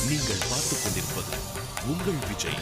நீங்கள் பார்த்துக் கொண்டிருப்பது உங்கள் விஜய்.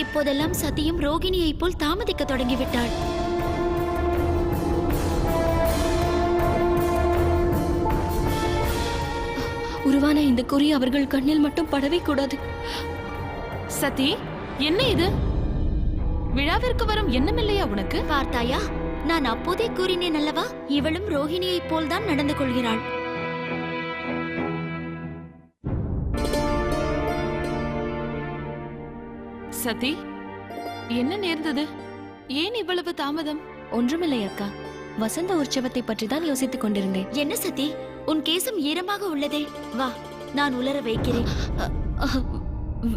இப்போதெல்லாம் சதியும் ரோகிணியை போல் தாமதிக்க தொடங்கிவிட்டாள். உருவான இந்த குறி அவர்கள் கண்ணில் மட்டும் படவே கூடாது. சதி, என்ன இது? விழாவிற்கு வரும் எண்ணமில்லையா உனக்கு? பார்த்தாயா, நான் அப்போதே கூறினேன் அல்லவா, இவளும் ரோகிணியை போல்தான் நடந்து கொள்கிறாள். சதி, என்ன நேர்ந்தது? ஏன் இவ்வளவு தாமதம்? ஒன்றுமில்லை அக்கா, வசந்த உற்சவத்தை பற்றி தான் யோசித்துக் கொண்டிருந்தேன். என்ன சதி, உன் கேசம் ஈரமாக உள்ளதே. வா, நான் உலர வைக்கிறேன்.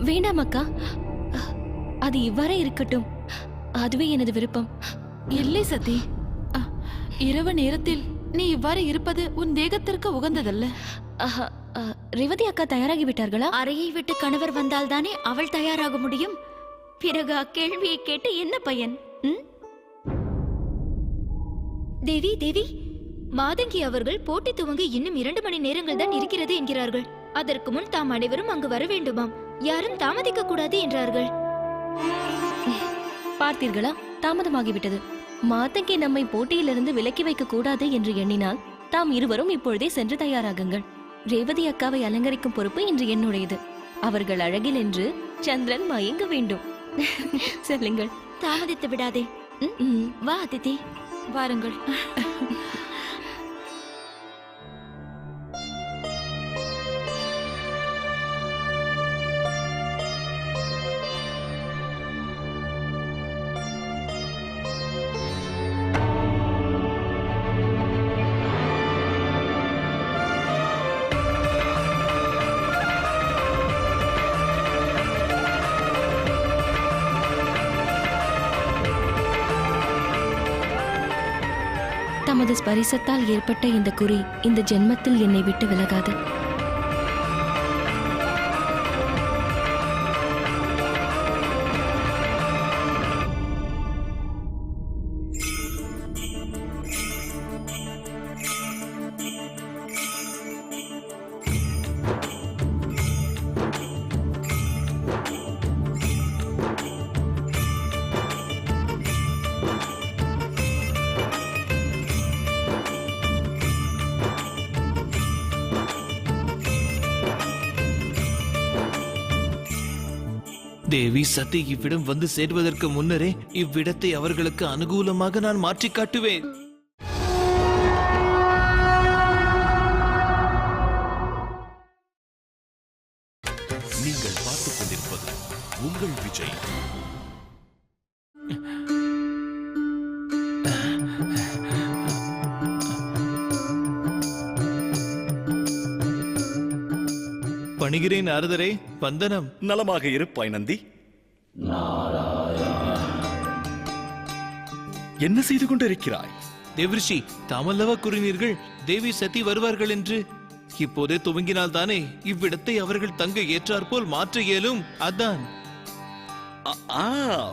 வேண்டாம் அக்கா, அது இவ்வாறே இருக்கட்டும். அதுவே எனது விருப்பம். இல்லை சதி, இரவு நேரத்தில் நீ இவ்வாறு இருப்பது உன் தேகத்திற்கு உகந்ததல்ல. ரேவதி அக்கா தயாராகி விட்டார்களா? அறையை விட்டு கணவர் வந்தால்தானே அவள் தயாராக முடியும். பிறகு அக்கேள்வியை கேட்டு என்ன பயன்? தேவி தேவி, மாதங்கி அவர்கள் போட்டி துவங்க இன்னும் 2 மணி நேரங்கள் தான் இருக்கிறது என்கிறார்கள். அதற்கு முன் தாம் அனைவரும் அங்கு வர வேண்டுமாம். யாரும் தாமதிக்க கூடாது என்றார்கள். பார்த்தீர்களா, தாமதமாகிவிட்டது. மாதங்கி நம்மை போட்டியிலிருந்து விலக்கி வைக்க கூடாது என்று எண்ணினால் தாம் இருவரும் இப்பொழுதே சென்று தயாராகுங்கள். ரேவதி அக்காவை அலங்கரிக்கும் பொறுப்பு இன்று என்னுடையது. அவர்கள் அழகில் என்று சந்திரன் மயங்க வேண்டும். செல்லுங்கள், தாமதித்து விடாதே. வா அதிதி, வாருங்கள். தமது ஸ்பரிசத்தால் ஏற்பட்ட இந்த குறி இந்த ஜென்மத்தில் என்னை விட்டு விலகாது. தேவி சதி இவ்விடம் வந்து சேர்வதற்கு முன்னரே இவ்விடத்தை அவர்களுக்கு அனுகூலமாக நான் மாற்றி காட்டுவேன். நீங்கள் பார்த்துக் கொண்டிருப்பது உங்கள் விஜய். பணிகிறேன் நாரதரே, வந்தனம். நலமாக இருப்பாய் நந்தி. என்ன செய்து கொண்டிருக்கிறாய்? தேவரிஷி, தாமல்லவா கூறினீர்கள் தேவி சதி வருவார்கள் என்று? இப்போதே துவங்கினால் தானே இவ்விடத்தை அவர்கள் தங்க ஏற்றாற்போல் மாற்ற இயலும். அதான்.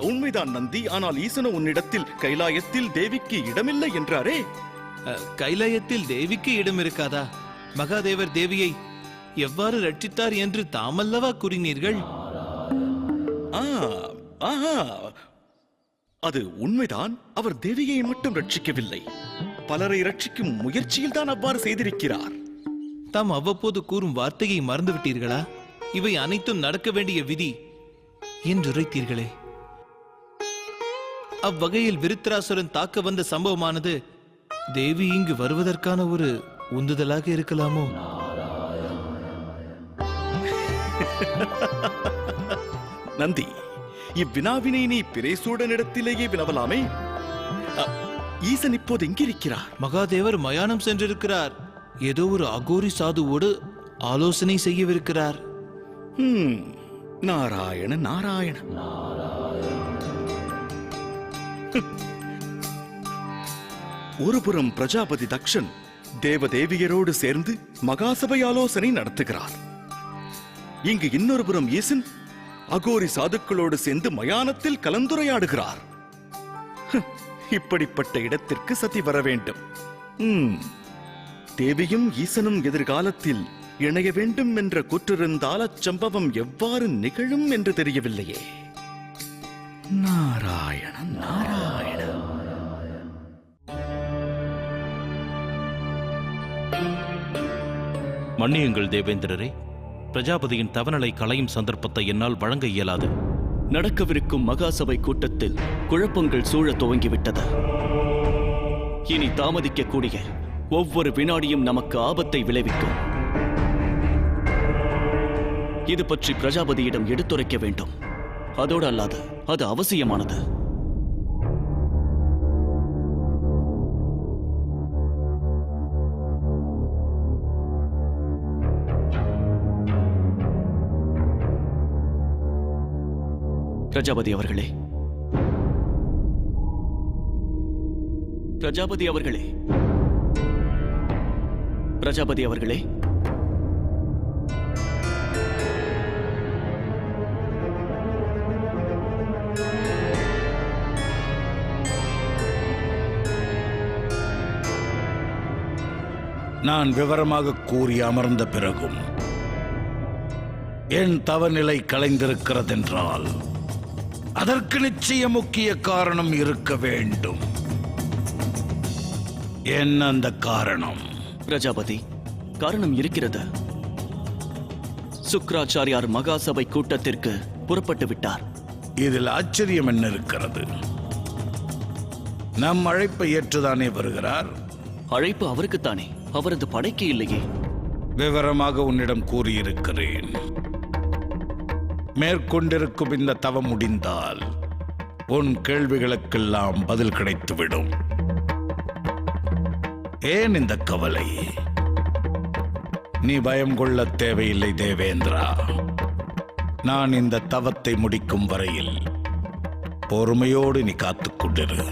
உண்மைதான் நந்தி. ஆனால் ஈசனோ உன்னிடத்தில் கைலாயத்தில் தேவிக்கு இடமில்லை என்றாரே. கைலாயத்தில் தேவிக்கு இடம் இருக்காதா? மகாதேவர் தேவியை எவ்வாறு ரட்சித்தார் என்று தாமல்லவா கூறினீர்கள்? அது உண்மைதான். அவர் தேவியை மட்டும் ரட்சிக்கவில்லை, பலரை ரட்சிக்கும் முயற்சியில் தான் அவ்வாறு செய்திருக்கிறார். தாம் அவ்வப்போது கூறும் வார்த்தையை மறந்துவிட்டீர்களா? இவை அனைத்தும் நடக்க வேண்டிய விதி என்றுரைத்தீர்களே. அவ்வகையில் விருத்ராசுரன் தாக்க வந்த சம்பவமானது தேவி இங்கு வருவதற்கான ஒரு உந்துதலாக இருக்கலாமோ? நந்தி, இவ்வினாவினை நீ பிரேசூடனிடத்திலேயே வினவலாமே. ஈசன் இப்போது எங்கிருக்கிறார்? மகாதேவர் மயானம் சென்றிருக்கிறார். ஏதோ ஒரு அகோரி சாதுவோடு ஆலோசனை செய்யவிருக்கிறார். நாராயண நாராயண. ஒருபுறம் பிரஜாபதி தக்ஷன் தேவதேவியரோடு சேர்ந்து மகாசபை ஆலோசனை நடத்துகிறார். இங்கு இன்னொரு புறம் ஈசன் அகோரி சாதுக்களோடு சேர்ந்து மயானத்தில் கலந்துரையாடுகிறார். இப்படிப்பட்ட இடத்திற்கு சதி வர வேண்டும். தேவியும் ஈசனும் எதிர்காலத்தில் இணைய வேண்டும் என்ற கூற்றிருந்தால் அச்சம்பவம் எவ்வாறு நிகழும் என்று தெரியவில்லையே. நாராயண நாராயண. மன்னியுங்கள் தேவேந்திரரே, பிரஜாபதியின் தவணலை களையும் சந்தர்ப்பத்தை என்னால் வழங்க இயலாது. நடக்கவிருக்கும் மகாசபை கூட்டத்தில் குழப்பங்கள் சூழ துவங்கிவிட்டது. இனி தாமதிக்கக்கூடிய ஒவ்வொரு வினாடியும் நமக்கு ஆபத்தை விளைவிக்கும். இது பற்றி பிரஜாபதியிடம் எடுத்துரைக்க வேண்டும். அதோடு அல்லாது அது அவசியமானது. பிரஜாபதி அவர்களே, பிரஜாபதி அவர்களே, பிரஜாபதி அவர்களே, நான் விவரமாக கூறி அமர்ந்த பிறகும் என் தவநிலை கலைந்திருக்கிறதென்றால் அதற்கு நிச்சய முக்கிய காரணம் இருக்க வேண்டும். என்ன அந்த காரணம்? பிரஜாபதி, காரணம் இருக்கிறது. சுக்ராச்சாரியார் மகாசபை கூட்டத்திற்கு புறப்பட்டு விட்டார். இதில் ஆச்சரியம் என்ன இருக்கிறது? நம் அழைப்பை ஏற்றுதானே வருகிறார். அழைப்பு அவருக்குத்தானே, அவரது படைக்கு இல்லையே. விவரமாக உன்னிடம் கூறியிருக்கிறேன். மேற்கொண்டிருக்கும் இந்த தவம் முடிந்தால் உன் கேள்விகளுக்கெல்லாம் பதில் கிடைத்துவிடும். ஏன் இந்த கவலை? நீ பயம் கொள்ள தேவையில்லை தேவேந்திரா. நான் இந்த தவத்தை முடிக்கும் வரையில் பொறுமையோடு நீ காத்துக் கொண்டிரு.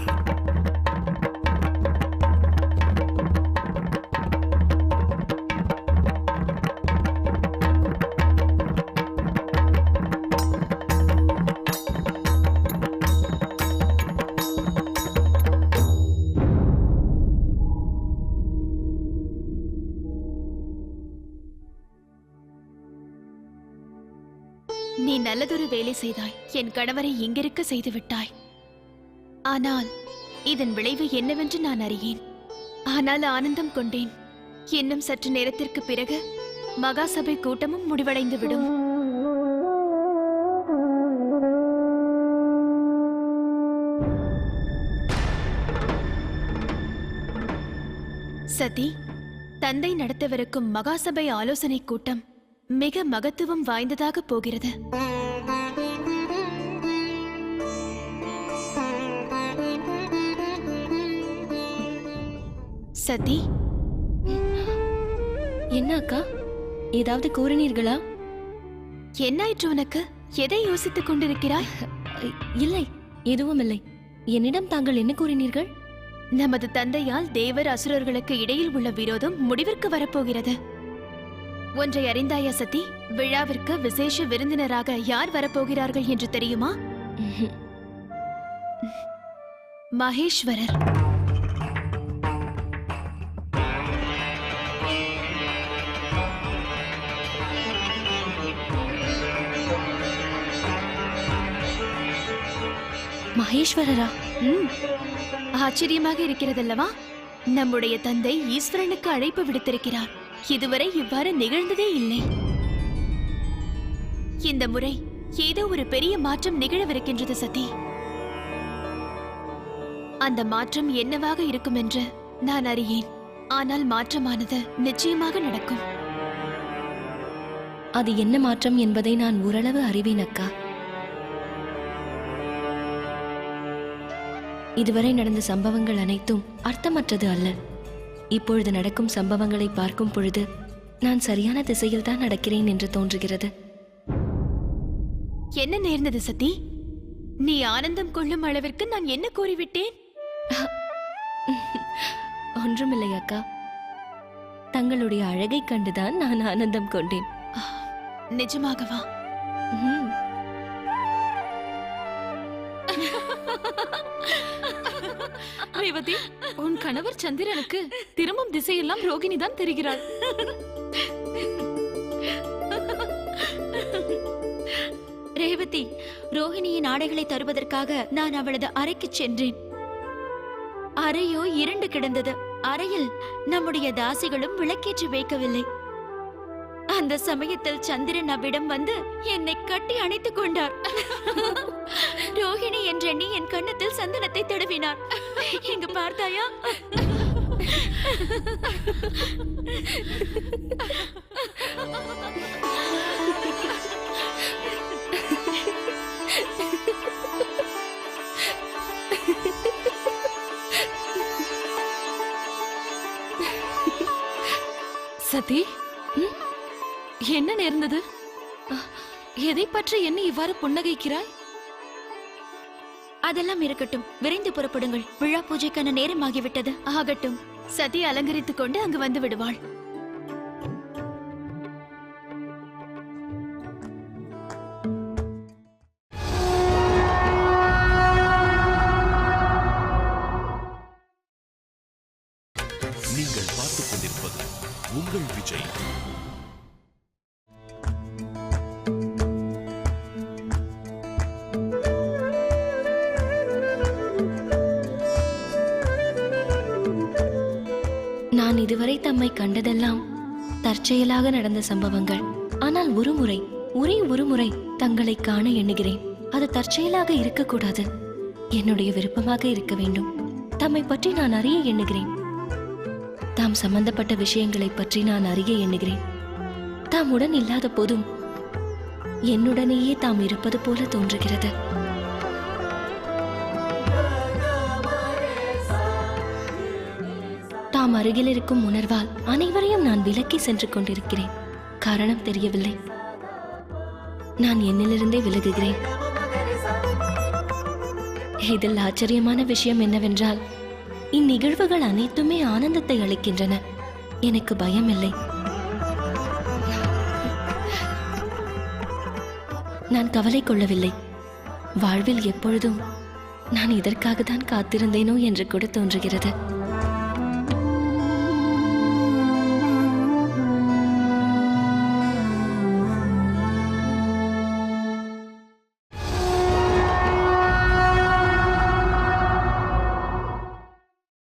நீ நல்லதொரு வேலை செய்தாய். என் கணவரை இங்கிருக்க செய்து விட்டாய். ஆனால் இதன் விளைவு என்னவென்று நான் அறியேன். ஆனால் ஆனந்தம் கொண்டேன். இன்னும் சற்று நேரத்திற்கு பிறகு மகாசபை கூட்டமும் முடிவடைந்து விடும். சதி, தந்தை நடத்தவிருக்கும் மகாசபை ஆலோசனை கூட்டம் மிக மகத்துவம் வாய்ந்ததாக போகிறது. சதி, என்ன அக்கா, ஏதாவது கூறினீர்களா? என்னாயிற்று உனக்கு? எதை யோசித்துக் கொண்டிருக்கிறாய்? இல்லை, எதுவும் இல்லை. என்னிடம் தாங்கள் என்ன கூறினீர்கள்? நமது தந்தையால் தேவர் அசுரர்களுக்கு இடையில் உள்ள விரோதம் முடிவிற்கு வரப்போகிறது. ஒன்றை அறிந்தாயா சதி? விழாவிற்கு விசேஷ விருந்தினராக யார் வரப்போகிறார்கள் என்று தெரியுமா? மகேஸ்வரர். மகேஸ்வரரா? ஆச்சரியமாக இருக்கிறதல்லவா? நம்முடைய தந்தை ஈஸ்வரனுக்கு அழைப்பு விடுத்திருக்கிறார். இதுவரை இவ்வாறு நிகழ்ந்ததே இல்லை. இந்த முறை ஏதோ ஒரு பெரிய மாற்றம் நிகழவிருக்கின்றது சதி. அந்த மாற்றம் என்னவாக இருக்கும் என்று நான் அறியேன். ஆனால் மாற்றமானது நிச்சயமாக நடக்கும். அது என்ன மாற்றம் என்பதை நான் ஓரளவு அறிவேன் அக்கா. இதுவரை நடந்த சம்பவங்கள் அனைத்தும் அர்த்தமற்றது அல்ல. இப்பொழுது நடக்கும் சம்பவங்களை பார்க்கும் பொழுது நான் சரியான திசையில் தான் நடக்கிறேன் என்று தோன்றுகிறது. என்ன நேர்ந்தது சதி? நீ ஆனந்தம் கொள்ளும் அளவிற்கு நான் என்ன கூறிவிட்டேன்? ஒன்றுமில்லை அக்கா. தங்களுடைய அழகை கண்டுதான் நான் ஆனந்தம் கொண்டேன். நிஜமாகவா? ரேவதி, உன் கணவர் சந்திரனுக்கு திரும்பும் திசையெல்லாம் ரோகிணி தான் தெரிகிறாள். ரேவதி, ரோஹிணியின் ஆடைகளை தருவதற்காக நான் அவளது அறைக்கு சென்றேன். அறையோ இருண்டு கிடந்தது. அறையில் நம்முடைய தாசிகளும் விளக்கேற்றி வைக்கவில்லை. அந்த சமயத்தில் சந்திரன் அவ்விடம் வந்து என்னை கட்டி அணைத்துக் கொண்டார். ரோஹிணி என்றெண்ணி என் கன்னத்தில் சந்தனத்தை தடவினார். இங்கு பார்த்தாயா? சதி, என்ன நேர்ந்தது? எதை பற்றி என்ன இவ்வாறு புன்னகைக்கிறாய்? அதெல்லாம் இருக்கட்டும், விரைந்து புறப்படுங்கள். விழா பூஜைக்கான நேரமாகிவிட்டது. ஆகட்டும், சதி அலங்கரித்துக் கொண்டு அங்கு வந்து விடுவாள். நீங்கள் பார்த்துக் கொண்டிருப்பது உங்கள் விஜய். நான் இதுவரை தம்மை கண்டதெல்லாம் தற்செயலாக நடந்த சம்பவங்கள். ஆனால் ஒரே ஒரு முறை தங்களை காண எண்ணுகிறேன். அது தற்செயலாக இருக்கக்கூடாது, என்னுடைய விருப்பமாக இருக்க வேண்டும். தம்மை பற்றி நான் அறிய எண்ணுகிறேன். தாம் சம்பந்தப்பட்ட விஷயங்களை பற்றி நான் அறிய எண்ணுகிறேன். தாம் உடன் இல்லாத போதும் என்னுடனேயே தாம் இருப்பது போல தோன்றுகிறது. தாம் அருகில் இருக்கும் உணர்வால் அனைவரையும் நான் விலக்கி சென்று கொண்டிருக்கிறேன். காரணம் தெரியவில்லை. நான் என்னிலிருந்தே விலகுகிறேன். இதில் ஆச்சரியமான விஷயம் என்னவென்றால், இந்நிகழ்வுகள் அனைத்துமே ஆனந்தத்தை அளிக்கின்றன. எனக்கு பயம் இல்லை. நான் கவலை கொள்ளவில்லை. வாழ்வில் எப்பொழுதும் நான் இதற்காக தான் காத்திருந்தேனோ என்று கூட தோன்றுகிறது.